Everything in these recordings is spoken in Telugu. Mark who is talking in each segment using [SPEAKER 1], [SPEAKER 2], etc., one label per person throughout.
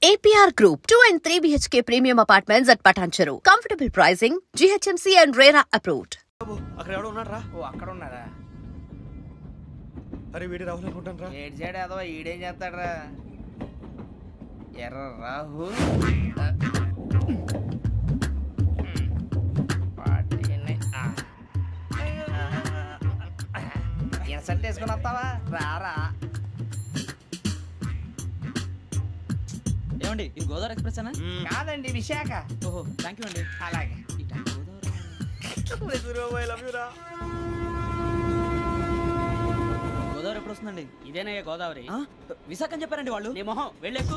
[SPEAKER 1] APR Group, 2 and 3 BHK premium apartments at Patancheru. Comfortable pricing, GHMC and RERA approved.
[SPEAKER 2] అక్కడ ఎవడో ఉన్నాడు రా.
[SPEAKER 3] ఓ అక్కడ ఉన్నారా?
[SPEAKER 2] అరే వీడి రాహుల్ అనుకుంటాను రా.
[SPEAKER 3] ఏడు సైడ్ అదో ఈడేం చేస్తాడరా? ఎర్ర రాహుల్ ఇన్సల్ట్ వేసుకుని వస్తావా? రారా.
[SPEAKER 4] ఏమండి ఇది గోదావరి ఎక్స్ప్రెస్ అనా?
[SPEAKER 3] కాదండి విశాఖ.
[SPEAKER 4] ఓహో థ్యాంక్ యూ అండి.
[SPEAKER 3] అలాగే.
[SPEAKER 4] గోదావరి ఎప్పుడు వస్తుందండి?
[SPEAKER 5] ఇదేనయ్య గోదావరి.
[SPEAKER 4] విశాఖ అని చెప్పారండి వాళ్ళు.
[SPEAKER 5] నీ మొహం వెళ్ళెక్కు.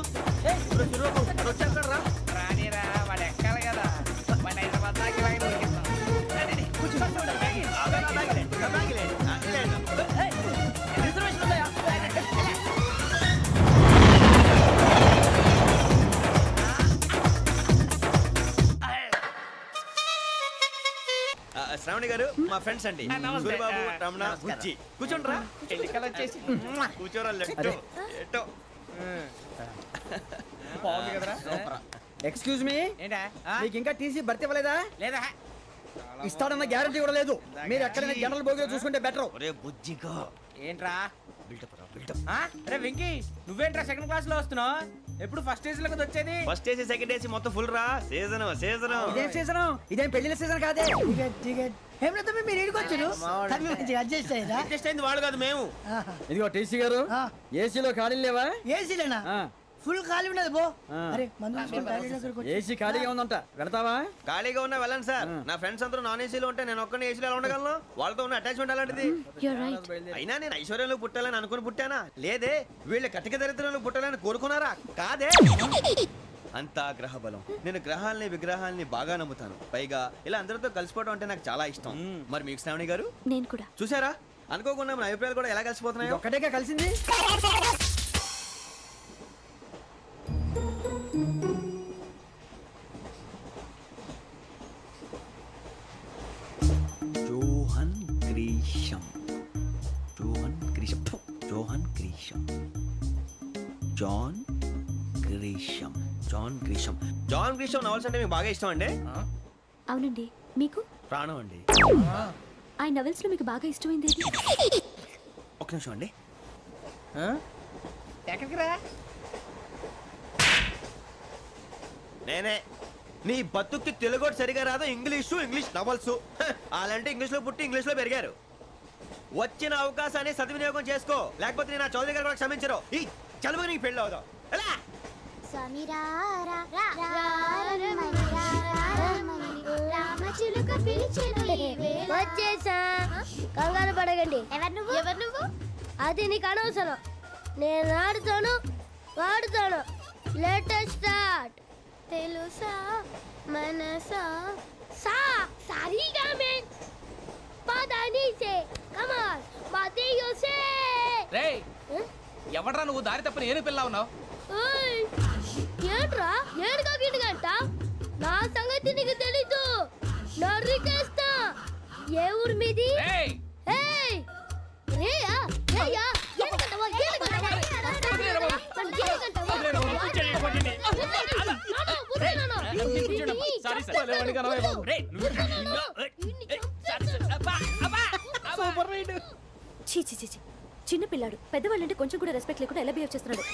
[SPEAKER 3] రానిరా వాడు ఎక్కాలి కదా. వాడు హైదరాబాద్ దాకా ఇలాగే దొరికిస్తాం.
[SPEAKER 2] శ్రావణి గారు మా ఫ్రెండ్స్ అండి. సూరిబాబు, రమణ, బుజ్జి. కూర్చోండి రా.
[SPEAKER 3] ఎన్నికలు వచ్చేసి
[SPEAKER 2] కూర్చోరా. లెట్టో ఎట్టో
[SPEAKER 3] బాగుంది కదరా.
[SPEAKER 6] ఎక్స్క్యూజ్ మీ,
[SPEAKER 3] ఏంటా?
[SPEAKER 6] మీకు ఇంకా టీసీ భర్తీ ఇవ్వలేదా?
[SPEAKER 3] లేదా
[SPEAKER 6] ఇస్తాడన్న గ్యారంటీ కూడా లేదు. మీరు ఎక్కడైనా జనరల్ బోగిలో చూసుకుంటే బెటర్.
[SPEAKER 2] ఒరే బుజ్జిగా
[SPEAKER 3] ఏంట్రా?
[SPEAKER 2] బిల్డప్ రా బిల్డప్.
[SPEAKER 3] అరే వెంకీ నువ్వేంట్రా సెకండ్ క్లాస్ లో వస్తున్నావు? ఎప్పుడు ఫస్ట్ ఏజ్ లో వచ్చేది?
[SPEAKER 2] ఫస్ట్ ఏసీ సెకండ్ ఏసీ మొత్తం ఫుల్ రా. Season season.
[SPEAKER 6] ఇదేం సీజన్? ఇదేం పెళ్లిన సీజన్ కాదే.
[SPEAKER 7] మీరు ఇడికొచ్చారు అడ్జస్ట్ అయ్యారా?
[SPEAKER 3] అడ్జస్ట్ అయింది వాళ్ళు కాదు మేము.
[SPEAKER 6] ఇదిగో టీసీ గారు, ఏసీలో ఖాళీ లేవా?
[SPEAKER 7] ఏసీలేనా? ఫుల్ ఖాళీ ఉండదు బో. అరే
[SPEAKER 6] ఏసీ ఖాళీగా ఉందంట, వెళతావా?
[SPEAKER 2] ఖాళీగా ఉన్నా వెళ్ళండి సార్. నా ఫ్రెండ్స్ అందరూ నాన్ ఏసీలో ఉంటే నేను ఒక్కనే ఏసీలో ఎలా ఉండగలను? వాళ్ళతో ఉన్న అటాచ్మెంట్ అలాంటిది. అయినా నేను ఐశ్వర్యంలో పుట్టాలని అనుకుని పుట్టానా? లేదే. వీళ్ళ కటిక దరిద్రంలో పుట్టాలని కోరుకున్నారా? కాదే. అంతా గ్రహ బలం. నేను గ్రహాలని విగ్రహాలని బాగా నమ్ముతాను. పైగా ఇలా అందరితో కలిసిపోవడం అంటే నాకు చాలా ఇష్టం. మరి మీకు శ్రావణి గారు?
[SPEAKER 1] నేను కూడా.
[SPEAKER 2] చూసారా, అనుకోకుండా మన అభిప్రాయాలు కూడా ఎలా కలిసిపోతున్నాయో.
[SPEAKER 6] ఒక్కటేగా కలిసింది.
[SPEAKER 2] Johan Grisham, Johan Grisham, Johan Grisham, John Grisham, John Grisham. John Grisham novels అంటే మీకు బాగా ఇష్టం అండి?
[SPEAKER 1] అవునండి. మీకు?
[SPEAKER 2] ప్రాణం అండి.
[SPEAKER 1] ఆ నవెల్స్ లో మీకు బాగా ఇష్టమైంది?
[SPEAKER 2] ఒక నిమిషం అండి.
[SPEAKER 3] ఎక్కడికి రా?
[SPEAKER 2] నేనే. నీ బతుక్కి తెలుగు సరిగా రాదు. English novels. అలాంటి ఇంగ్లీష్ లో పుట్టి ఇంగ్లీష్ లో పెరిగారు. వచ్చిన అవకాశాన్ని సద్వినియోగం చేసుకో, లేకపోతే నేను చౌదరి గారు కూడా క్షమించరు. ఈ చదువు నీకు పెళ్ళి అవుదాం.
[SPEAKER 8] కంగారు పడగండి. ఎవరు నువ్వు? అది నీకు అనవసరం. నేను ఆడుతాను, వాడుతాను. Latest start. తెలుసా మనసా సా సారీగా మే పదని సే కమాన్ మాదేయో సే.
[SPEAKER 5] రేయ్ ఎవడ్రా నువ్వు? దారి తప్పని ఏను పిల్ల ఉన్నావు?
[SPEAKER 8] ఓయ్ ఏంట్రా ఏడుగా గిడుగంట? నా సంగతి నీకు తెలీదు. నరికేస్తా. ఏ ఊరు మీది?
[SPEAKER 5] రేయ్
[SPEAKER 8] ఏయ్ రేయా రేయా ఏడుగంటవా ఏడుగంటవా
[SPEAKER 1] చిన్న పిల్లాడు. పెద్దవాళ్ళంటే కొంచెం కూడా రెస్పెక్ట్ లేకుండా ఎలా బిహేవ్ చేస్తున్నాడు?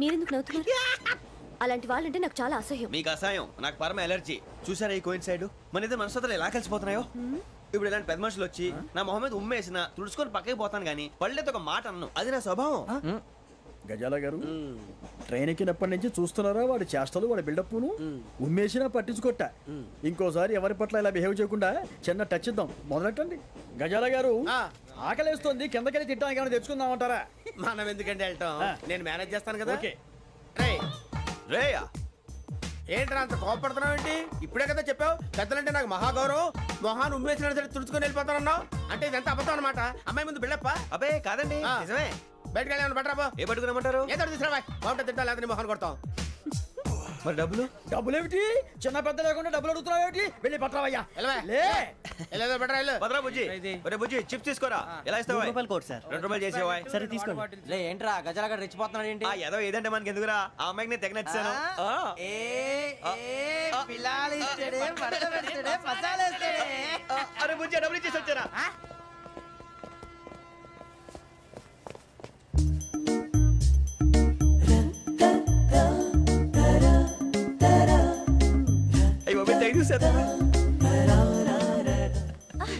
[SPEAKER 1] మీరెందుకు నవ్వుతున్నారు? అలాంటి వాళ్ళంటే నాకు చాలా అసహ్యం.
[SPEAKER 2] మీకు అసహ్యం, నాకు పరమ ఎలర్జీ. చూసారా ఈ కోయిన్సైడ్? మన ఇద్దరు మనస్తత్వాలు ఎలా కలిసిపోతున్నాయో. ఇప్పుడు ఇలాంటి పెద్ద మనుషులు వచ్చి నా మొహం మీద ఉమ్మేసిన తుడుచుకొని పక్కకి పోతాను కానీ పళ్ళేతో ఒక మాట అన్ను. అది నా స్వభావం.
[SPEAKER 6] గజాల గారు, ట్రైన్ ఎక్కినప్పటి నుంచి చూస్తున్నారా వాడి చేష్టలు, వాడి బిల్డప్ను? ఉమ్మేసినా పట్టించుకోట. ఇంకోసారి ఎవరి పట్ల ఇలా బిహేవ్ చేయకుండా చిన్న టచ్ ఇద్దాం. మొదలెట్టండి. గజాల గారు, ఆకలేస్తుంది, కిందకెళ్ళి తిట్టడానికి ఏమైనా తెచ్చుకుందామంటారా?
[SPEAKER 3] మనం ఎందుకంటే వెళ్తాం, నేను మేనేజ్ చేస్తాను కదా.
[SPEAKER 2] రేయా
[SPEAKER 3] ఏంట్రా అంత కోపడుతున్నావు ఏంటి? ఇప్పుడే కదా చెప్పావు పెద్దలంటే నాకు మహాగౌరవం, మొహాన్ని ఉమ్మేసిన సరే తుడుచుకొని వెళ్ళిపోతానన్నావు. అంటే ఇదంతా అబద్ధం అనమాట. అమ్మాయి ముందు బిల్డప్ప?
[SPEAKER 2] అబ్బే కాదండి, నిజమే.
[SPEAKER 3] బయటకు వెళ్ళాను బట్రాబో.
[SPEAKER 2] ఏ పట్టుకురమ్మంటారు?
[SPEAKER 3] ఏదో తీసుకురా బాగుంటుంది. తింటా లేదా మొహాన్ని కొడతాం.
[SPEAKER 2] మరి డబ్బులు?
[SPEAKER 6] డబ్బులు ఏమిటి? చిన్న పెద్ద లేకుండా డబ్బులు అడుగుతున్నావు ఏమిటి? వెళ్ళి పట్టరావయ్యా. లే
[SPEAKER 2] భద్రా బుజ్జి, ఒరే బుజ్జి చిప్స్ తీసుకోరా. ఎలా ఇస్తావా?
[SPEAKER 4] Court sir.
[SPEAKER 2] 2 రూపాయలు చేసేవా?
[SPEAKER 4] సరే తీసుకోండి. లే ఏంట్రా గజాలగా రెచ్చిపోతున్నాడు ఏంటి?
[SPEAKER 2] ఆ ఏదో ఏదంటే మనకి ఎందుకురా, ఆ అమ్మాయికి నేను తెగ నచ్చాను. అరే బుజ్జి డబ్బులు ఇచ్చేసి వచ్చారా?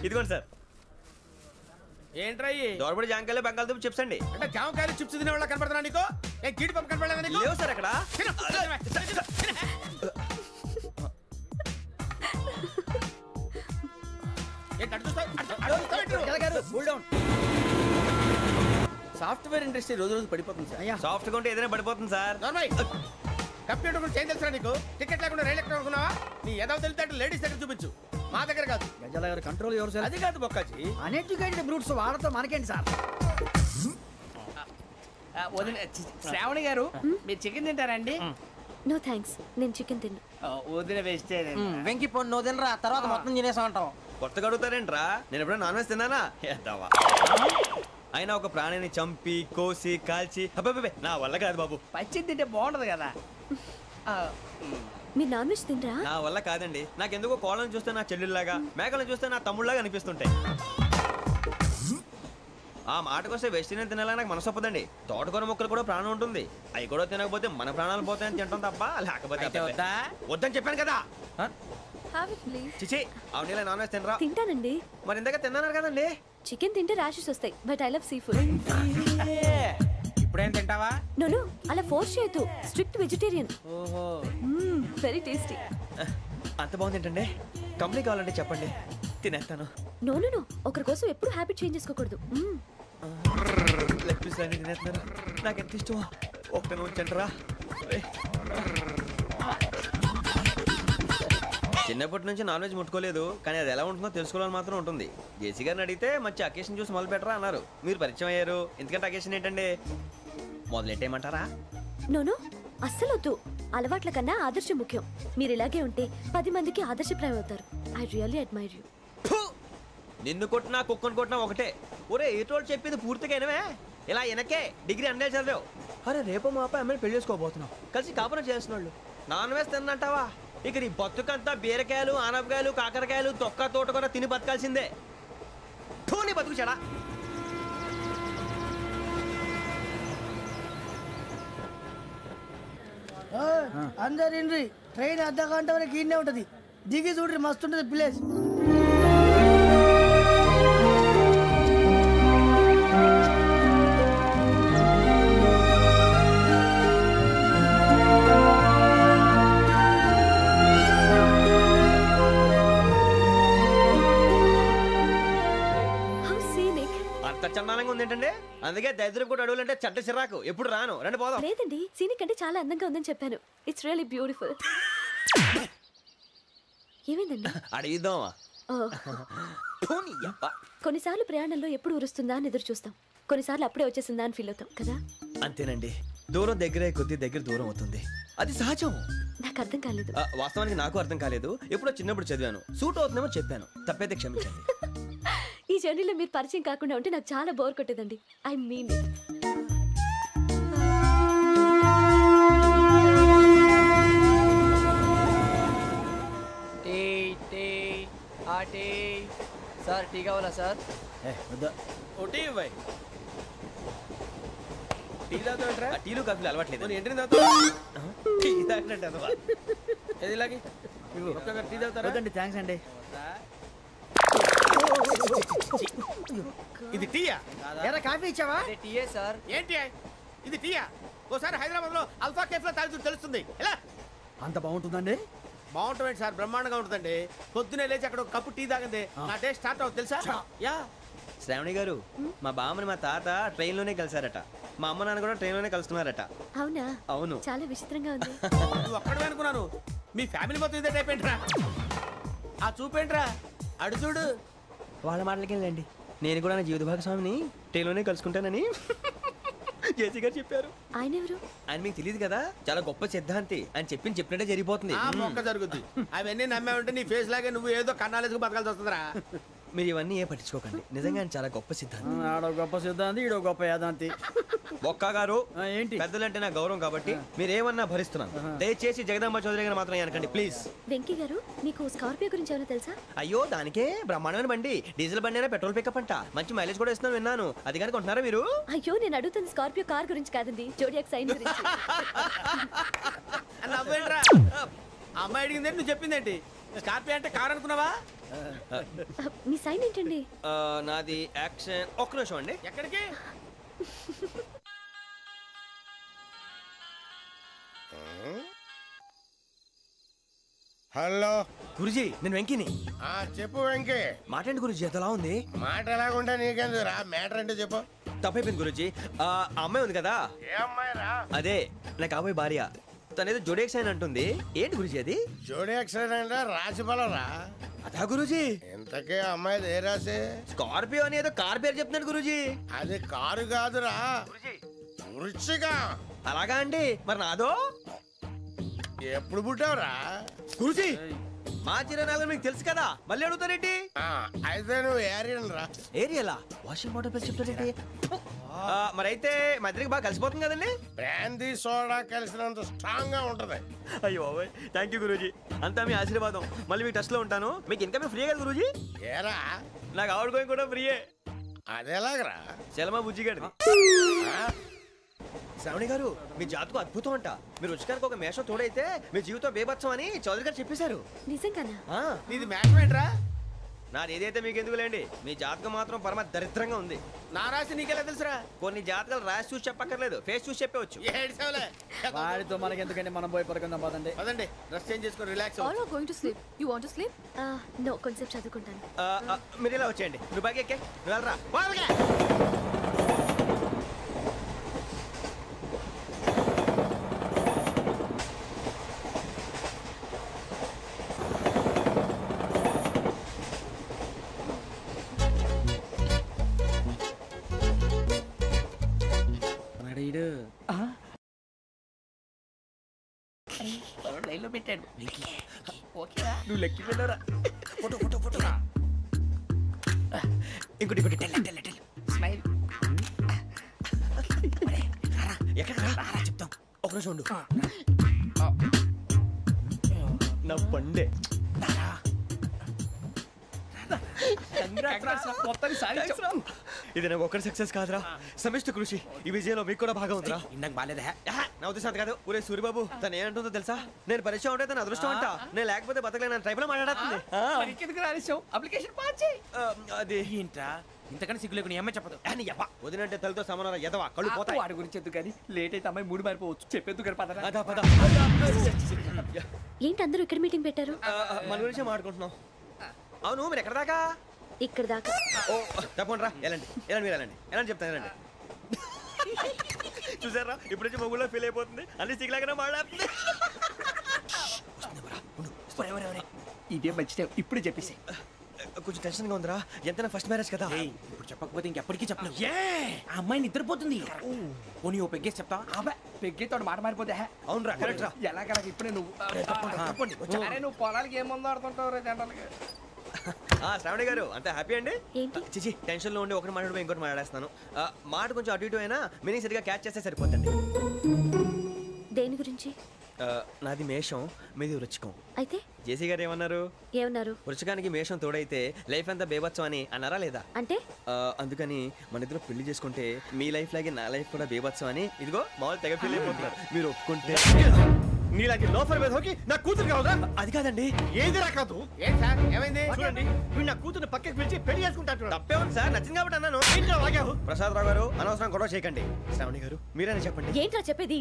[SPEAKER 2] ఇదిగోండి సార్.
[SPEAKER 3] ఏంట్రా
[SPEAKER 2] దోరబడి జాంకాయలు బంగాళదుంప చిప్స్ అండి.
[SPEAKER 3] అంటే జామకాయలు చిప్స్ తినే వాళ్ళ కనపడుతున్నా నీకు? ఏ గీడి పంప కనపడలేదా నీకు?
[SPEAKER 2] లేవు సార్ అక్కడ.
[SPEAKER 3] సాఫ్ట్వేర్ ఇండస్ట్రీ రోజు రోజు పడిపోతుంది సార్.
[SPEAKER 2] సాఫ్ట్ గా ఉంటే ఏదైనా పడిపోతుంది సార్.
[SPEAKER 3] కంప్యూటర్ కూడా చేంజ్ తెలుసా నీకు? టికెట్ లేకుండా రైలు ఎక్కడ అనుకున్నావా? నీ ఏదో తెలితే లేడీస్ దగ్గర చూపించు, మా దగ్గర కాదు.
[SPEAKER 6] గజాల గారు కంట్రోల్ ఎవరు సార్?
[SPEAKER 3] అది కాదు బొక్కాజీ.
[SPEAKER 7] అన్ఎడ్యుకేటెడ్ బ్రూట్స్ వాడతో మనకేంటి సార్?
[SPEAKER 5] శ్రావణి గారు మీరు చికెన్ తింటారండి?
[SPEAKER 1] నో థ్యాంక్స్, నేను చికెన్ తిన్నా.
[SPEAKER 5] వదిన వేస్తే
[SPEAKER 4] వెంకి పొన్ను నువ్వు తినరా, తర్వాత మొత్తం తినేసా ఉంటాం.
[SPEAKER 2] కొత్తగా అడుగుతారేంట్రా? నేను ఎప్పుడైనా నాన్ వెజ్ తిన్నానా? ఎద్దావా. అయినా ఒక ప్రాణిని చంపి కోసి కాల్చి అబ్బబ్బే నా వల్ల కాదు బాబు.
[SPEAKER 5] పచ్చి తింటే బాగుంటది కదా.
[SPEAKER 1] మీరు నాన్ వెజ్ తినరా?
[SPEAKER 2] నా వల్ల కాదండి. నాకెందుకో కోళ్ళని చూస్తే నా చెల్లెళ్ళలాగా, మేకలను చూస్తే నా తమ్ముళ్ళలాగా అనిపిస్తుంటాయి. ఆ మాటకొస్తే వెస్టిరియన్ తినాలని నాకు మనసు ఒప్పదండి. తోటకూర మొక్కలు కూడా ప్రాణం ఉంటుంది. అవి కూడా తినకపోతే మన ప్రాణాలు పోతాయని తింటాం తప్ప, లేకపోతే వద్దని చెప్పాను కదా. చిచి అవునీ నాన్ వెజ్ తినరా?
[SPEAKER 1] తింటానండి.
[SPEAKER 2] మరి ఇందాక తిన్నాను కదండి.
[SPEAKER 1] చికెన్ తింటే ర్యాషెస్ వస్తాయి, but I love sea food.
[SPEAKER 5] ఇప్పుడేం తింటావా?
[SPEAKER 1] నో అలా ఫోర్స్ చేయొద్దు. Strict vegetarian.
[SPEAKER 5] ఓహో,
[SPEAKER 1] వెరీ టేస్టీ.
[SPEAKER 2] అంత బాగుంది ఏంటండి? కంప్లీట్ కావాలంటే చెప్పండి, తినేస్తాను.
[SPEAKER 1] నో ఒకరి కోసం ఎప్పుడు హ్యాబిట్ చేంజ్ చేసుకోకూడదు.
[SPEAKER 2] లెగ్ పీస్ అన్ని తినేస్తున్నారు. నాకు ఎంత ఇష్టమో ఒకటే ఉంచండిరా. చిన్నప్పటి నుంచి నాన్ వెజ్ ముట్టుకోలేదు, కానీ అది ఎలా ఉంటుందో తెలుసుకోవాలని మాత్రం ఉంటుంది. జేసీ గారిని అడిగితే మంచి అకేషన్ చూసి మొదలు పెట్టరా అన్నారు. మీరు పరిచయం అయ్యారు, ఎందుకంటే అకేషన్ ఏంటండి? మొదలెట్టేయమంటారా?
[SPEAKER 1] నో అస్సలు వద్దు. అలవాట్ల కన్నా ఆదర్శం ముఖ్యం. మీరు ఇలాగే ఉంటే 10 మందికి ఆదర్శప్రాయం అవుతారు. I really admire you.
[SPEAKER 2] నిన్ను కొట్టినా కుక్కను కొట్టినా ఒకటే. ఒరే ఏటోళ్ళు చెప్పింది పూర్తిగా వినవే. ఇలా వెనకే డిగ్రీ అన్నే చదివావు. అరే రేపు మా అబ్బాయి అమ్మాయిని పెళ్లి చేసుకోబోతున్నావు, కలిసి కాపురం చేస్తున్నాళ్ళు. Non veg తిన్నంటావా? ఇక నీ బతుకంతా బీరకాయలు ఆనపకాయలు కాకరకాయలు తొక్క తోట కూడా తిని బతకాల్సిందే. నీ బతుకు చెడా.
[SPEAKER 7] అందరు ఇండ్రి, ట్రైన్ అర్ధ గంట వరకు ఇన్నే ఉంటది. దిగి చూడ్రి, మస్తు ఉంటది ప్లేస్.
[SPEAKER 2] చందానంగా ఉంది ఏంటండి? అందుకే దరిద్రం కూడా అడవులంటే చెడ్డ చిరాకు. ఎప్పుడు రాను, రండి పోదాం.
[SPEAKER 1] లేదండి, సీనిక్ అంటే చాలా అందంగా ఉందని చెప్పాను. It's really beautiful. ఏమైందండి?
[SPEAKER 2] అడిగిద్దామా?
[SPEAKER 1] కొన్నిసార్లు ప్రయాణంలో ఎప్పుడు ఉరుస్తుందా అని ఎదురు చూస్తాం, కొన్నిసార్లు అప్పుడే వచ్చేసిందా అని ఫీల్ అవుతాం కదా.
[SPEAKER 2] అంతేనండి, దూరం దగ్గరే కొద్ది దగ్గర దూరం అవుతుంది, అది సహజం.
[SPEAKER 1] నాకు అర్థం కాలేదు.
[SPEAKER 2] వాస్తవానికి నాకు అర్థం కాలేదు. ఎప్పుడో చిన్నప్పుడు చదివాను, సూట్ అవుతుందేమో చెప్పాను, తప్పైతే క్షమించండి.
[SPEAKER 1] ఈ జర్నీలో మీరు పరిచయం కాకుండా ఉంటే నాకు చాలా బోర్ కొట్టేదండి. I mean it.
[SPEAKER 4] Sir tea కావాలా సార్?
[SPEAKER 3] టీ ఇవ్వాయి. టీ తాగుతాంట్రా?
[SPEAKER 2] టీలు కాఫీలు అలవాట్లేదు.
[SPEAKER 3] ఏంటి తాగుతావు?
[SPEAKER 2] టీ తాగినట్టు అదవా.
[SPEAKER 3] ఏది ఇలాగే టీ తాగుతారా?
[SPEAKER 6] థ్యాంక్స్ అండి.
[SPEAKER 3] ఇది టీయా?
[SPEAKER 7] కాఫీ ఇచ్చావా?
[SPEAKER 4] టీయే సార్.
[SPEAKER 3] ఏంటి ఇది టీయా? ఓసారి హైదరాబాద్ లో అల్ఫా కేఫ్ లో తాగుతూ తెలుస్తుంది. ఎలా
[SPEAKER 6] అంత బాగుంటుందండి?
[SPEAKER 3] బాగుంటుంది సార్, బ్రహ్మాండంగా ఉంటుందండి. పొద్దునే లేచి అక్కడ ఒక కప్పు టీ తాగింది నా డే స్టార్ట్ అవుతుంది తెలుసా? యా.
[SPEAKER 2] శ్రావణి గారు, మా బామ్మని మా తాత ట్రైన్ లోనే కలిసారట, మా అమ్మ నాన్న కూడా ట్రైన్ లోనే కలుస్తున్నారట.
[SPEAKER 1] అవునా?
[SPEAKER 2] అవును.
[SPEAKER 1] చాలా విచిత్రంగా ఉంది.
[SPEAKER 3] నువ్వు ఒక్కడే అనుకున్నాను, మీ ఫ్యామిలీ మొత్తం ఇదే టైప్ ఏంట్రా? ఆ చూపేంట్రా, అడు చూడు.
[SPEAKER 2] వాళ్ళ మాటలకి వెళ్ళండి, నేను కూడా నా జీవిత భాగస్వామిని ట్రైన్ లోనే కలుసుకుంటానని జేసీ గారు చెప్పారు.
[SPEAKER 1] ఆయన ఎవరు?
[SPEAKER 2] ఆయన మీకు తెలియదు కదా, చాలా గొప్ప సిద్ధాంతి. ఆయన చెప్పినట్టే జరిగిపోతుంది.
[SPEAKER 3] ఆ మొక్క జరుగుద్ది. అవన్నీ నమ్మే ఉంటే నీ ఫేస్ లాగే నువ్వు ఏదో కన్నాలేసుకు బతకాల్సి వస్తుందిరా.
[SPEAKER 2] మీరు ఇవన్నీ ఏ పట్టించుకోకండి. నిజంగా ఆయన చాలా గొప్ప సిద్ధాంతి.
[SPEAKER 6] ఆడో గొప్ప సిద్ధాంతి, ఈడో గొప్ప యాదాంతి.
[SPEAKER 2] బొక్క గారు
[SPEAKER 6] ఏంటి?
[SPEAKER 2] పెద్దలంటే నా గౌరవం కాబట్టి మీరేమన్నా భరిస్తున్నాను. దయచేసి జగదాంబ చౌదరి గారు మాత్రం అనకండి ప్లీజ్.
[SPEAKER 1] వెంకీ గారు, మీకు స్కార్పియో గురించి ఏమైనా తెలుసా?
[SPEAKER 2] అయ్యో దానికే బ్రహ్మాండమైన బండి. డీజిల్ బండి అయినా పెట్రోల్ పికప్ అంట. మంచి మైలేజ్ కూడా ఇస్తున్నాను విన్నాను. అది కానీ కొంటున్నారా మీరు?
[SPEAKER 1] అయ్యో నేను అడుగుతుంది స్కార్పియో కార్ గురించి కాదండి, జోడియాక్ సైన్ గురించి.
[SPEAKER 3] నవ్వేంట్రా? అమ్మాయి అడిగిందేంటి, నువ్వు చెప్పిందేంటి? స్కార్పియో అంటే కారు అనుకున్నావా?
[SPEAKER 1] మీ సైన్ ఏంటండి?
[SPEAKER 2] నాది యాక్షన్. ఒక్క నిమిషం అండి.
[SPEAKER 3] ఎక్కడికి?
[SPEAKER 9] హలో
[SPEAKER 2] గురుజీ, నేను వెంకిని.
[SPEAKER 9] చెప్పు వెంకీ.
[SPEAKER 2] మాట్లాడండి గురుజీ, ఎంతలా ఉంది?
[SPEAKER 9] మాట ఎలాగుంటా నీకెందుకు రా, మ్యాటర్ అంటే చెప్పు.
[SPEAKER 2] తప్పైపోయింది గురుజీ. ఆ అమ్మాయి ఉంది కదా,
[SPEAKER 9] ఏ అమ్మాయి రా?
[SPEAKER 2] అదే నా కాబోయే భార్య. తనేదో జోడేక్స్ అని అంటుంది. ఏంటి గురుజీ అది?
[SPEAKER 9] జోడి యాక్సిడెంట్ రాసి బలరా?
[SPEAKER 2] అదా గురుజీ.
[SPEAKER 9] ఇంతకే అమ్మాయి ఏ రాసి?
[SPEAKER 2] స్కార్పియో అని ఏదో కార్ పేరు చెప్తున్నాడు గురుజీ.
[SPEAKER 9] అది కారు కాదురా, వృచ్చిక.
[SPEAKER 2] అలాగా అండి, మరి నాదో?
[SPEAKER 9] ఎప్పుడు పుట్టావురా?
[SPEAKER 2] గురుజీ మా చిరనాలు మీకు తెలుసు కదా, మళ్ళీ అడుగుతారేంటి?
[SPEAKER 9] అయితే నువ్వు ఏరియన్ రా.
[SPEAKER 2] ఏరియలా? వాషింగ్ వాటర్ పేరు చెప్తారేంటి? మరైతే మా ఇద్దరికి బాగా కలిసిపోతుంది కదండి.
[SPEAKER 9] బ్రాందీ సోడా కలిసినంత స్ట్రాంగ్ గా ఉంటది.
[SPEAKER 2] అయ్యో థ్యాంక్ యూ గురూజీ, అంతా మీ ఆశీర్వాదం. మళ్ళీ మీకు టచ్ లో ఉంటాను. మీకు ఇంకా ఫ్రీ కదా గురూజీ?
[SPEAKER 9] ఏరా?
[SPEAKER 2] నాకు ఆవిడ గోయింగ్ కూడా ఫ్రీయే.
[SPEAKER 9] అదేలాగరా?
[SPEAKER 2] చలమా బుజ్జి గారిది. శ్రావణి గారు, మీ జాతకు అద్భుతం అంట. మీరు రుచికారికి ఒక మేషం తోడైతే మీ జీవితం బేబత్సం అని చౌదరి గారు చెప్పేశారు.
[SPEAKER 1] నిజంగానా?
[SPEAKER 3] నీది మ్యాటర్ ఏంట్రా?
[SPEAKER 2] నాది ఏదైతే మీకు ఎందుకులేండి, మీ జాతకం మాత్రం పరమ దరిద్రంగా ఉంది.
[SPEAKER 3] నా రాసి నీకెలా తెలుసురా?
[SPEAKER 2] కొన్ని జాతకాలు రాసి చూసి చెప్పక్కర్లేదు, ఫేస్ చూసి చెప్పవచ్చు.
[SPEAKER 3] ఏడ్చావులే.
[SPEAKER 6] వాడితో మనకి ఎందుకంటే మనం పోయి పడుకుందాం పదండి.
[SPEAKER 3] పదండి, డ్రెస్ చేంజ్ చేసుకొని relax
[SPEAKER 8] All are going to sleep. You want to sleep?
[SPEAKER 1] No, కొంచెం చదువుకుంటాను.
[SPEAKER 2] మీరు ఇలా వచ్చేయండి. నువ్వు బాగా ఎక్కే, నువ్వు వెళ్ళరా.
[SPEAKER 5] లైన్లో పెట్టాడు.
[SPEAKER 2] నువ్వు లెక్కి వెళ్ళరా. Photo photo photo. ఇంకోటి ఇంకోటి.
[SPEAKER 5] స్మైల్.
[SPEAKER 2] ఎక్కడ చెప్తాం. ఒక రోజు ఉండు. నా పండే. ఇది నాకు ఒక్కరి సక్సెస్ కాదురా, సమిష్టి కృషి. ఈ విజయంలో మీకు కూడా భాగం ఉందిరా.
[SPEAKER 3] నాకు బాలేదా?
[SPEAKER 2] నా ఉద్దేశం కాదు. ఊరే సూరిబాబు, తను ఏమంటుందో తెలుసా? నేను పరిచయం ఉంటే తన అదృష్టం అంట. నేను లేకపోతే బతకలేను ట్రైబ్ లో మాట్లాడుతుంది.
[SPEAKER 5] ఎందుకు రాలేసావు? అప్లికేషన్ పాస్ చేయి.
[SPEAKER 2] అది
[SPEAKER 3] ఏంట్రా ఇంతకన్నా సిగ్గు లేకుండా ఏమై చెప్పదు.
[SPEAKER 2] వదినంటే తలతో సమానం ఎదవా, కళ్ళు పోతాయి.
[SPEAKER 5] వాడి గురించి ఎందుకు కానీ లేట్ అయితే అమ్మాయి మూడు మారిపోవచ్చు. చెప్పేందుకు కానీ పదరా.
[SPEAKER 2] అదా పద.
[SPEAKER 1] ఏంటి అందరూ ఇక్కడ మీటింగ్ పెట్టారు?
[SPEAKER 2] మన గురించి మాట్లాడుకుంటున్నాం. అవును, మీరు ఎక్కడ దాకా?
[SPEAKER 1] ఇక్కడ దాకా.
[SPEAKER 2] ఓ తప్పకుండా రా, వెళ్ళండి వెళ్ళండి, మీరు వెళ్ళండి వెళ్ళండి, చెప్తాను వెళ్ళండి. చూసారా, ఇప్పుడు నుంచి మొగుల్లో ఫీల్ అయిపోతుంది. అన్ని సిగ్లాగానే మాట్లాడుతుంది.
[SPEAKER 5] ఇదే మంచి టైం, ఇప్పుడు చెప్పేసి.
[SPEAKER 2] కొంచెం టెన్షన్ గా ఉందిరా, ఎంతైనా ఫస్ట్ మ్యారేజ్ కదా.
[SPEAKER 3] ఇప్పుడు చెప్పకపోతే ఇంకెప్పటికీ చెప్పలేవు. ఆ అమ్మాయి నిద్రపోతుంది. పోనీ ఓ పెగ్గేసి చెప్తావా?
[SPEAKER 5] అబ్బా పెగ్గేతో మాట మారిపోతే.
[SPEAKER 2] అవునరా, కరెక్ట్ రా.
[SPEAKER 5] ఎలాగలా ఇప్పుడే నువ్వు
[SPEAKER 2] తప్పండి.
[SPEAKER 5] అరే నువ్వు పొలాలకి ఏం ముందు ఆడుతుంటావు రే జనరల్గా.
[SPEAKER 2] శ్రావణి గారు, అంతా హ్యాపీ అండి?
[SPEAKER 1] ఏంటి?
[SPEAKER 2] చిచి, టెన్షన్ లో ఉండి ఒకటి మాట్లాడిపోయి ఇంకోటి మాట్లాడేస్తాను. మాట కొంచెం అటు ఇటు అయినా మీనింగ్ సరిగా క్యాచ్ చేస్తే సరిపోతుంది.
[SPEAKER 1] దేని గురించి?
[SPEAKER 2] నాది మేషం, మీది వృచ్చికం.
[SPEAKER 1] అయితే
[SPEAKER 2] జేసీ గారు ఏమన్నారు?
[SPEAKER 1] ఏమన్నారు?
[SPEAKER 2] వృచ్చికానికి మేషం తోడైతే లైఫ్ అంతా బేబత్సం అని అన్నారా లేదా?
[SPEAKER 1] అంటే
[SPEAKER 2] అందుకని మన ఇద్దరు పెళ్లి చేసుకుంటే మీ లైఫ్ లాగే నా లైఫ్ కూడా బేబత్సం అని ఇదిగో మామూలు తెగ ఫీల్ అయిపోతున్నారు. మీరు ఒప్పుకుంటే
[SPEAKER 6] నీలాంటి లోఫర్ మీద హోకి నా కూతురు కావదా?
[SPEAKER 2] అది కాదండి.
[SPEAKER 6] ఏది రాకాదు.
[SPEAKER 3] ఏం సార్ ఏమైంది?
[SPEAKER 6] చూడండి, వీడు నా కూతురు పక్కకి పిలిచి పెళ్లి చేసుకుంటాడు.
[SPEAKER 2] తప్పే ఉంది సార్, నచ్చింది కాబట్టి అన్నాను.
[SPEAKER 6] ఏంటో వాగావు?
[SPEAKER 2] ప్రసాద్ రావు గారు, అనవసరం గొడవ చేయకండి. శ్రావణి గారు, మీరైనా చెప్పండి.
[SPEAKER 1] ఏంట్రా చెప్పేది?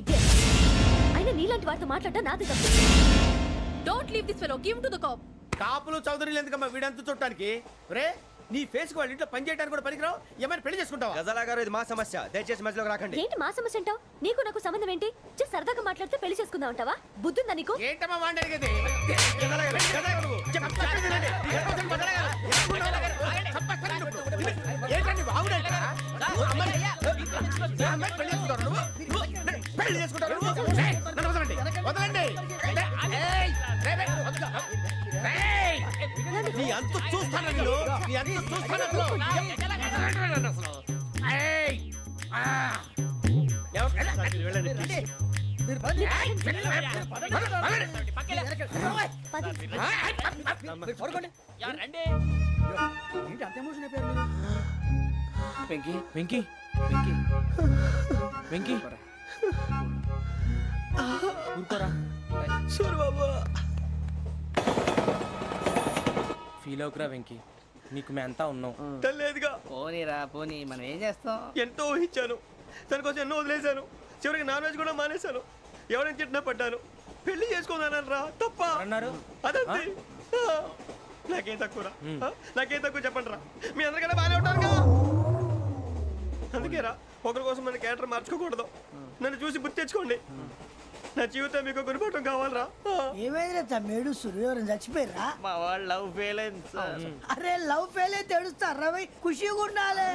[SPEAKER 1] అయినా నీలాంటి వారితో మాట్లాడటం నాది తప్పు.
[SPEAKER 8] Don't leave this fellow. Give him to the cop.
[SPEAKER 3] కాపులు చౌదరులు ఎందుకమ్మా వీడంతా చుట్టానికి? రే నీ ఫేస్ వాళ్ళ ఇంట్లో పని చేయడానికి కూడా పనికిరావు. ఏమైనా పెళ్లి చేసుకుంటావా?
[SPEAKER 2] గజాలా గారు ఇది మా సమస్య, దయచేసి మధ్యలోకి రాకండి.
[SPEAKER 1] ఏంటి మా సమస్య అంటావు? నీకు నాకు సంబంధం ఏంటి? జస్ట్ సరదాగా మాట్లాడితే పెళ్లి చేసుకుందాం అంటావా? బుద్ధుందా నీకు?
[SPEAKER 3] ఏంటమ్మా వాడిని అడిగేది? ఏంటండి బాగుండే పెళ్లి చేసుకుంటారు. వదలండి. నీ అంత చూస్తాను నీ అంత చూస్తాను.
[SPEAKER 5] వెంకీ వెంకీ వెంకీ వెంకీ ఊరుకోరా. ఫీల్ అవుకురా వెంకీ, నీకు మేమంతా ఉన్నాం.
[SPEAKER 2] తెలియదుగా.
[SPEAKER 4] పోనీరా పోనీ, మనం ఏం చేస్తాం?
[SPEAKER 2] ఎంతో ఊహించాను, దానికోసం ఎన్నో వదిలేశాను. చివరికి నాన్ వెజ్ కూడా మానేశాను. ఎవరైనా తిట్టినా పడ్డాను. పెళ్లి చేసుకుందానరా తప్ప
[SPEAKER 5] అన్నారు.
[SPEAKER 2] అదంతే. నాకేం తక్కువరా? నాకేం తక్కువ చెప్పండి రా. మీ అందరికన్నా బాగానే ఉంటారుగా. అందుకేరా ఒకరి కోసం మన క్యారెక్టర్ మార్చుకోకూడదు. నన్ను చూసి గుర్తు తెచ్చుకోండి. నా జీవితం మీకు గురిపటం కావాలరా.
[SPEAKER 7] ఏమైనా తమ్మేడు సూర్యవరం చచ్చిపోయిరా?
[SPEAKER 4] మా వాళ్ళు లవ్ ఫెయిల్ అయింది సార్.
[SPEAKER 7] అరే లవ్ ఫెయిల్ అయితే ఏడుస్తారా? ఖుషిగా ఉండాలి.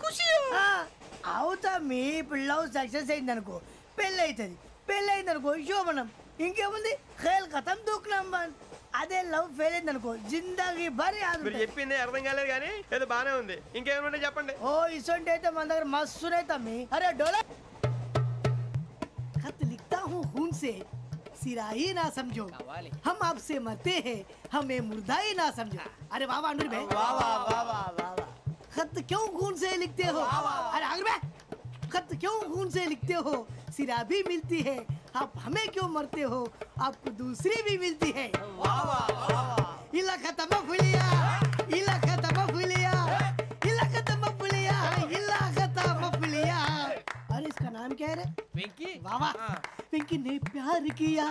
[SPEAKER 7] ఖుషి అవుతా. మీ ఇప్పుడు లవ్ సక్సెస్ అయింది అనుకో పెళ్ళి అవుతుంది. పెళ్ళి అయింది అనుకో శోభనం. ఇంకేముంది ఖేల్ కథం దూకునాం బాన్. అదే లవ్ ఫెయిల్ అయింది అనుకో జిందాగీ భారీ.
[SPEAKER 2] మీరు చెప్పింది అర్థం కాలేదు కానీ ఏదో బానే ఉంది. ఇంకేమైనా చెప్పండి.
[SPEAKER 7] ఓ ఇసొంటి అయితే మన దగ్గర మస్తునే తమ్మి. అరే డోలా खत लिखता हूँ खून से सिरा ही ना समझो, हम आपसे मरते हैं हमें मुर्दा ही ना समझो. अरे वाह वाह अनुर भाई, वाह वाह वाह वाह वाह. खत क्यों खून से लिखते हो? अरे अनुर भाई, खत क्यों खून से लिखते हो? सिरा भी मिलती है, आप हमें क्यों मरते हो? आपको दूसरी भी मिलती है. वाह वाह वाह. इला खत्म फुलिया, इला खत्म फुलिया, इला खत्म फुलिया, इला खत्म फुलिया. अरे इसका नाम क्या है रे?
[SPEAKER 5] వెంకీ.
[SPEAKER 7] वाह पिंकी ने प्यार किया,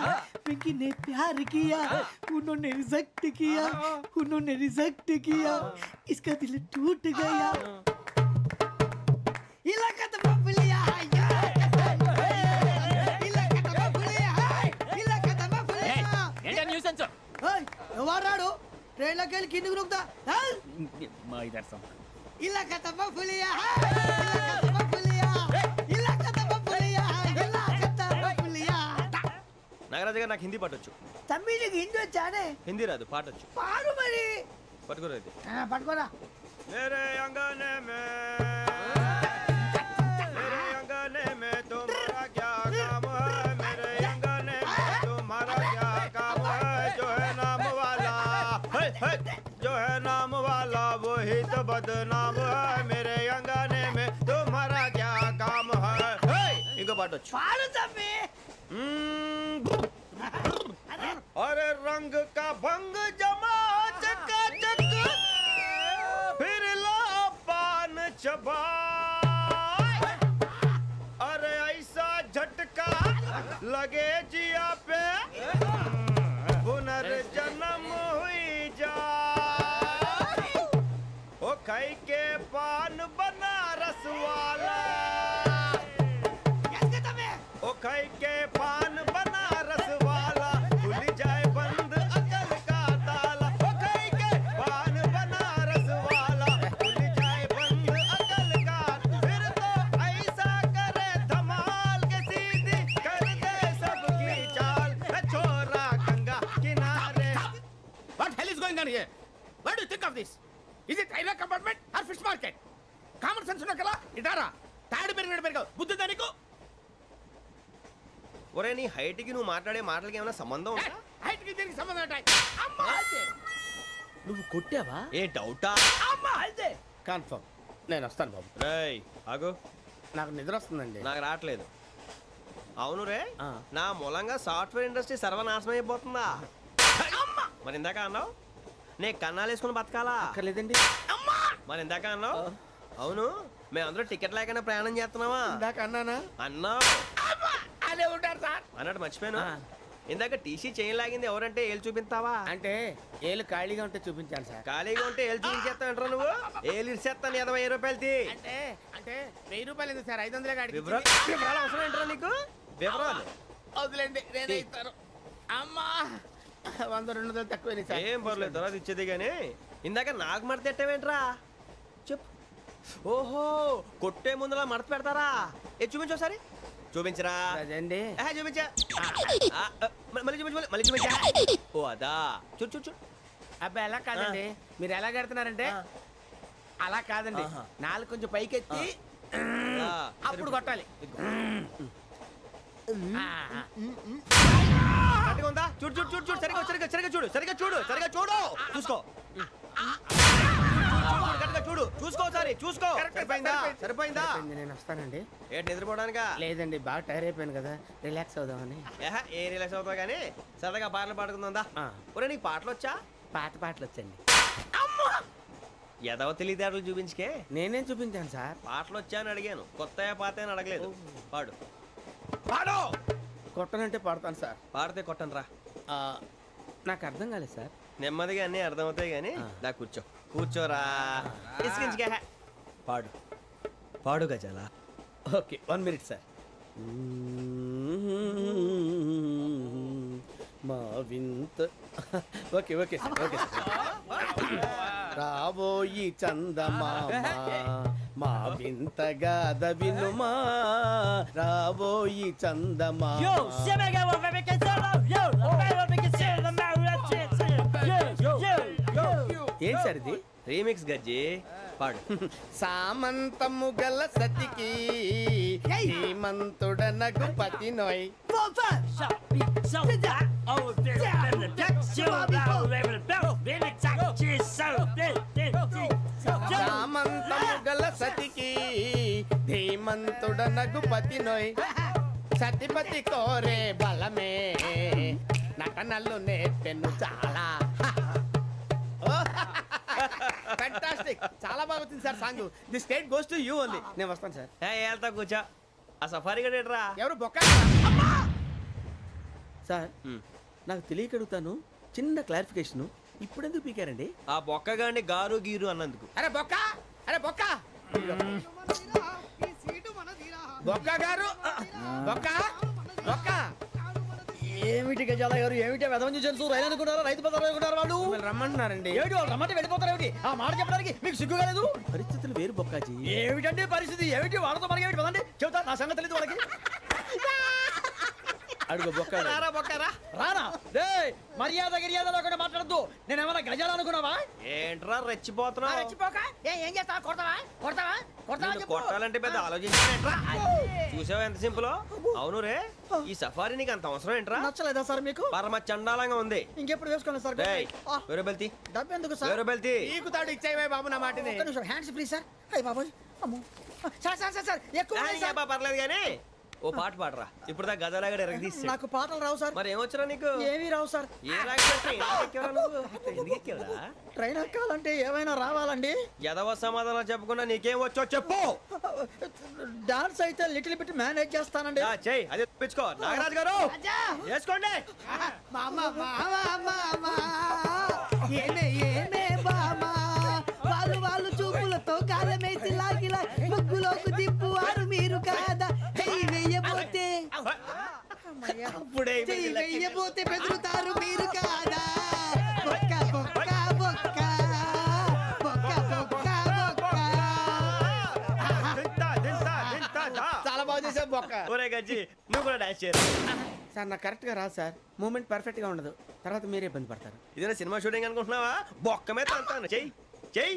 [SPEAKER 7] पिंकी ने प्यार किया, उन्होंने रिजेक्ट किया, उन्होंने रिजेक्ट किया, इसका दिल टूट गया. इलाका तो बबलिया, इलाका तो बबलिया, इलाका तो बबलिया.
[SPEAKER 5] ఏంటా న్యూసెన్స్?
[SPEAKER 7] ओए ఎవరాడు ట్రైన్ లోకి వెళ్ళి కిందికి రుకుతా?
[SPEAKER 5] మా ఇదర్సం.
[SPEAKER 7] ఇలాకా तो बबलिया, इलाका तो बबलिया, इलाका तो बबलिया, इलाका तो बबलिया.
[SPEAKER 2] నాగరాజు గారు నాకు హిందీ పాటొచ్చు.
[SPEAKER 7] తమ్మి నీకు హిందీ వచ్చానే?
[SPEAKER 2] హిందీ రాదు, పాటొచ్చు.
[SPEAKER 7] పాడు మరి.
[SPEAKER 2] పట్టుకోరా ఇది.
[SPEAKER 7] పట్టుకోరా.
[SPEAKER 2] मेरे अंगने में तुम्हारा क्या काम है? मेरे अंगने में तुम्हारा क्या काम है? जो है नाम वाला, जो है नाम वाला वही तो बदनाम है. मेरे अंगने में तुम्हारा क्या काम है? इनको पाटो.
[SPEAKER 7] पाड़ो तम्मी.
[SPEAKER 2] अरे रंग का भंग जमा चकाचक, फिर ला पान चबा. अरे ऐसा झटका लगे जिया पे, पुनर्जन्म हुई जा. ओ खाई के पान बनारस वाला, ओ खाई के पान बनारस वाला, खुल जाए बंद अकल का ताला. ओ खाई के पान बनारस वाला, खुल जाए बंद अकल का. फिर तो ऐसा करे धमाल के सीधी कर दे सबकी चाल. छोरा गंगा किनारे.
[SPEAKER 3] What hell is going on here? What do you think of this? Is it railway compartment or fish market? Common sense ఉన్నా కదా ఇటారా. తాడు పెరిగావు బుద్ధి దానికి.
[SPEAKER 2] ఒరే నీ హైట్ కి నువ్వు మాట్లాడే మాటలకి ఏమైనా సంబంధం ఉందా?
[SPEAKER 3] హైట్ కి దీనికి సంబంధం ఉంటాయి. అమ్మా అదే.
[SPEAKER 5] నువ్వు కొట్టావా?
[SPEAKER 2] ఏ డౌటా?
[SPEAKER 3] అమ్మా అదే. కన్ఫర్మ్. నేను వస్తాను బాబు.
[SPEAKER 2] రేయ్ ఆగు.
[SPEAKER 3] నాకు నిద్ర వస్తుందండి.
[SPEAKER 2] నాకు రావట్లేదు. అవును రే, నా మూలంగా సాఫ్ట్వేర్ ఇండస్ట్రీ సర్వనాశనం అయిపోతుందా? మరి ఇందాక అన్నావు నే కన్నాలు వేసుకుని బతకాలా?
[SPEAKER 3] అక్కర్లేదండి.
[SPEAKER 2] మరి ఇందాక అన్నావు అవును మేమందరూ టికెట్ లేకుండా ప్రయాణం చేస్తున్నావా?
[SPEAKER 3] ఇందాక అన్నానా?
[SPEAKER 2] అన్నావు.
[SPEAKER 3] అదే ఉంటారు సార్
[SPEAKER 2] అన్నట్టు మర్చిపోయాను. ఇందాక టీసీ చేయి లాగింది ఎవరంటే ఏళ్ళు చూపిస్తావా?
[SPEAKER 3] అంటే ఏళ్ళు ఖాళీగా ఉంటే చూపించాను సార్.
[SPEAKER 2] ఖాళీగా ఉంటే ఏళ్ళు చూపించేస్తానంటారా నువ్వు? ఏళ్ళు ఇచ్చేస్తాను 20 రూపాయలది.
[SPEAKER 3] అంటే అంటే 1000 రూపాయలు ఎందుకు సార్? 500 కాడికి
[SPEAKER 2] వివరాలు అవసరం ఏంట్రా నీకు? వివరాలు
[SPEAKER 3] వదిలేండి, నేనే ఇస్తాను. అమ్మా 100-200 తక్కువ సార్.
[SPEAKER 2] ఏం పర్లేదు, తర్వాత ఇచ్చేది కానీ ఇందాక నాకు మడత పెట్టావేంట్రా? చెప్పు. ఓహో, కొట్టే ముందులా మడత పెడతారా? ఏ చూపించు ఒకసారి. చూపించరా?
[SPEAKER 3] అదండి.
[SPEAKER 2] చూపించా. మళ్ళీ చూపించు, మళ్ళీ చూపించా. ఓ అదా, చూడు చూడు చూడు.
[SPEAKER 3] అబ్బాయి ఎలా కాదండి, మీరు ఎలా కడుతున్నారంటే అలా కాదండి. నాలుగు కొంచెం పైకెత్తి అప్పుడు కొట్టాలి.
[SPEAKER 2] ఉందా? చూడు చూడు చూడు చూడు, సరిగా సరిగా సరిగా చూడు, సరిగా చూడు, సరిగా చూడు, చూసుకో. చూడు చూసుకో, సరే చూసుకో. సరిపోయిందా? సరిపోయిందా?
[SPEAKER 3] నేను వస్తానండి.
[SPEAKER 2] ఏంటి నిద్రపోవడానికా?
[SPEAKER 3] లేదండి, బాగా టైర్ అయిపోయాను కదా, రిలాక్స్ అవుదామని.
[SPEAKER 2] ఏ రిలాక్స్ అవుతావు కానీ సరదాగా పాటలు పాడుకుందా? ఒరే నీకు పాటలు వచ్చా?
[SPEAKER 3] పాత పాటలు వచ్చండి.
[SPEAKER 2] ఎదవ తెలివితేటలు చూపించుకే.
[SPEAKER 3] నేనేం చూపించాను సార్?
[SPEAKER 2] పాటలు వచ్చా అని అడిగాను, కొత్త పాత అని అడగలేదు. పాడు పాడు.
[SPEAKER 3] కొట్టనంటే పాడతాను సార్.
[SPEAKER 2] పాడితే కొట్టను రా.
[SPEAKER 3] నాకు అర్థం కాలేదు సార్.
[SPEAKER 2] నెమ్మదిగా అన్నీ అర్థమవుతాయి కానీ దా కూర్చో. కూర్చోరా. పాడు పాడు గజాల.
[SPEAKER 3] Okay, 1 minute sir. మా వింత. Okay okay sir, okay sir. రాబోయి చందమామ మా వింతగా వినుమా, రాబోయి చందమామ. ఏం సార్ ఇది?
[SPEAKER 2] రీమిక్స్ గజ్జి. పాడు.
[SPEAKER 3] సామంతము గల సతికి హేమంతుడనగు పతి నోయ్. సామంతము గల సతికి ధీమంతుడనగు పతి నోయ్. సతిపతి కోరే బలమే నటనలు నేర్పెను చాలా. ఫ్యాంటాస్టిక్, చాలా బాగా వచ్చింది sir song. The state goes to you only. నేను వస్తాను సార్.
[SPEAKER 2] వెళ్తా కూర్చో. ఆ సఫారీ గడేట్రా?
[SPEAKER 3] ఎవరు బొక్క సార్? నాకు తెలియక అడుగుతాను, చిన్న క్లారిఫికేషన్. ఇప్పుడు ఎందుకు పీకారండి?
[SPEAKER 2] ఆ బొక్క గాని గారు గీరు అన్నందుకు.
[SPEAKER 3] అరే బొక్క, అరే బొక్క, బొక్క గారు, బొక్క బొక్క.
[SPEAKER 6] ఏమిటి గజాల గారు, ఏమిటి వెదవం చూసాను? రైలు అనుకున్నారా? రైతు బజార్ అనుకున్నారు వాళ్ళు?
[SPEAKER 3] రమ్మంటున్నారండి.
[SPEAKER 6] ఏమిటి వాళ్ళు రమ్మంటే వెళ్ళిపోతారు? ఏమిటి ఆ మాట చెప్పడానికి మీకు సిగ్గు కాలేదు?
[SPEAKER 3] పరిస్థితులు వేరు బొక్కాజీ.
[SPEAKER 6] ఏమిటండి పరిస్థితి? ఏమిటి వాళ్ళతో మనకి ఏమిటి? పదండి చెబుతా, నా సంగతి తెలియదు వాళ్ళకి.
[SPEAKER 3] అడుగు బొక్క.
[SPEAKER 2] రారా బొక్కరా.
[SPEAKER 6] రానా? రే మర్యాద గిర్యాద లేకుండా మాట్లాడద్దు. నేను ఏమన్నా గజాలు అనుకున్నావా?
[SPEAKER 2] ఏంట్రా రెచ్చిపోతున్నావు?
[SPEAKER 6] ఏం చేస్తావా? కొడతావా? కొడతావా?
[SPEAKER 2] కొట్టాలంటే పెద్ద ఆలోచించారా? చూసావా ఎంత సింపుల్? అవును రే, ఈ సఫారీ నీకు అంత అవసరం ఏంట్రా?
[SPEAKER 6] నచ్చలేదా సార్ మీకు?
[SPEAKER 2] పరమ చండాలంగా ఉంది.
[SPEAKER 6] ఇంకెప్పుడు వేసుకోండి సార్.
[SPEAKER 2] వేరే బెల్తి.
[SPEAKER 6] డబ్బు ఎందుకు సార్?
[SPEAKER 2] వేరే బెల్తి.
[SPEAKER 3] నీకు తాడు ఇచ్చాయి బాబు నా మాటని.
[SPEAKER 6] Hands free sir. అయ్యి బాబోయ్, అమ్మో సార్ సార్ సార్ ఎక్కువ
[SPEAKER 2] పర్లేదు కానీ ఓ పాట పాడరా. ఇప్పుడు దా గదలాగడ ఎరగదీసి.
[SPEAKER 6] నాకు పాటలు రావు సార్.
[SPEAKER 2] మరి ఏమొచ్చరా నీకు?
[SPEAKER 6] ఏమీ రావు సార్.
[SPEAKER 2] ఏ
[SPEAKER 6] ట్రైన్ ఎక్కాలంటే ఏమైనా రావాలండి.
[SPEAKER 2] ఎదవ సమాధానం చెప్పకుండా నీకేం వచ్చో చెప్పు.
[SPEAKER 6] డాన్స్ అయితే లిటిల్ బిట్ మేనేజ్ చేస్తానండి.
[SPEAKER 2] చెయ్యి, అదే తెప్పించుకో. నాగరాజు గారు చేసుకోండి.
[SPEAKER 7] వాళ్ళు చూపులతో కాలమేసి లాగిలా ముగ్గులోకి తిప్పువారు మీరు కాదా? వెయ్యబోతే వెయ్యబోతే బెదురుతారు మీరు కాదా? బొక్క బొక్క బొక్క బొక్క బొక్క బొక్క.
[SPEAKER 3] చాలా బాగా చేసావు బొక్క.
[SPEAKER 2] ఒరే గజ్జి, నువ్వు కూడా డాన్స్ చేయరు
[SPEAKER 3] సార్? నాకు కరెక్ట్ గా రాదు సార్. మూమెంట్ పర్ఫెక్ట్ గా ఉండదు, తర్వాత మీరే ఇబ్బంది పడతారు.
[SPEAKER 2] ఇదేనా సినిమా షూటింగ్ అనుకుంటున్నావా? బొక్క మీద అంటాను. చెయ్యి చెయ్యి.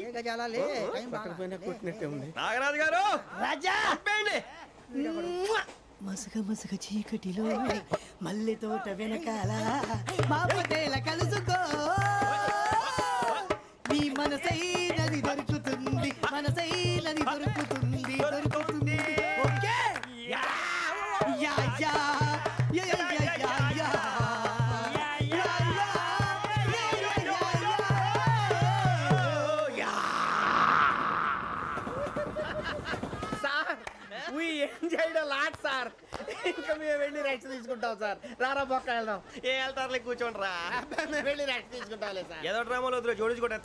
[SPEAKER 3] కొట్టినట్టే ఉంది.
[SPEAKER 2] నాగరాజు గారు
[SPEAKER 7] రాజా
[SPEAKER 2] చెప్పండి.
[SPEAKER 7] మసక మసక చీకటిలో మల్లె తోట వెనకాల మా పటేల కలుసుకో. నీ మనసైనది దొరుకుతుంది, మనసైనది దొరుకుతుంది, దొరుకుతుంది. Okay yeah yeah yeah yeah yeah yeah yeah.
[SPEAKER 3] We enjoyed a lot, sir. ఇంకా మేము వెళ్ళి రెస్ట్ తీసుకుంటాం సార్. రారా పక్క వెళ్దాం.
[SPEAKER 2] ఏ వెళ్తారులే కూర్చోండి రా.
[SPEAKER 3] మేము వెళ్ళి రెస్ట్ తీసుకుంటాంలే సార్.
[SPEAKER 2] ఏదో డ్రామాలో వద్దు జోడించుకుంటా.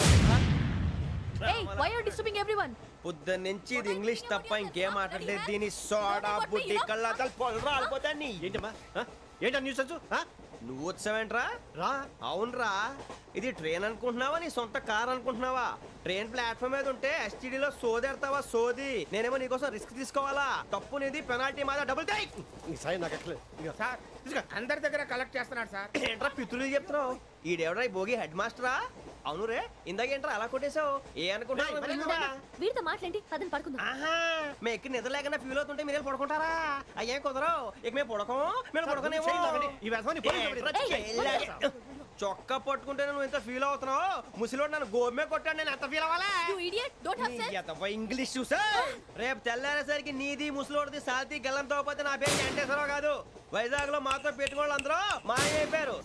[SPEAKER 8] Hey, why are you disturbing everyone?
[SPEAKER 2] పొద్దున్న నుంచి ఇది ఇంగ్లీష్ తప్ప ఇంకేం మాట్లాడలేదు. దీని సోడా బుడ్డి కళ్ళ పొలు రాలిపోతా నీ. ఏంటమ్మా ఏంటా న్యూస్ నువ్వు వచ్చావేంట్రా? రా. అవునరా, ఇది ట్రైన్ అనుకుంటున్నావా నీ సొంత కార్ అనుకుంటున్నావా? ట్రైన్ ప్లాట్ఫామ్ మీద ఉంటే ఎస్టీడీలో సోదేడతావా సోది. నేనేమో నీకోసం రిస్క్ తీసుకోవాలా? తప్పు నీది, పెనాల్టీ మాదా, డబుల్ టై.
[SPEAKER 3] సార్ నాకు ఎక్కలేదు సార్. అందరి దగ్గర కలెక్ట్ చేస్తున్నాడు సార్.
[SPEAKER 2] ఏంట్రా పితులు చెప్తున్నావు? ఈడెవడ్రా ఈ భోగి హెడ్ మాస్టరా? అవును రే, ఇందాకేంట్రా అలా కొట్టేశావు? ఏ అనుకుంటున్నావు?
[SPEAKER 1] వీరితో మాట్లాడి పదని పడుకుందాం.
[SPEAKER 2] ఆహా, మేము ఎక్కి నిద్ర లేకుండా ఫీల్ అవుతుంటే మీరు పడుకుంటారా? అయ్యేం కుదరవు. ఇక మేము పడకం, మేము పడుకునేమో. చొక్కా పట్టుకుంటే నువ్వు ఎంత ఫీల్ అవుతున్నావు? ముసలివాడు నన్ను గోమే కొట్టాడు, నేను ఎంత ఫీల్ అవ్వాలా?
[SPEAKER 8] You idiot! Don't have sense.
[SPEAKER 2] English చూసా. రేపు తెల్లారేసరికి నీది ముసలివాడిది సాల్తీ గల్లంతో పోతే నా పేరు వెంకటేశ్వరరావు కాదు. వైజాగ్ లో మాతో పెట్టుకోవాలి అందరూ మాయమైపోయారు.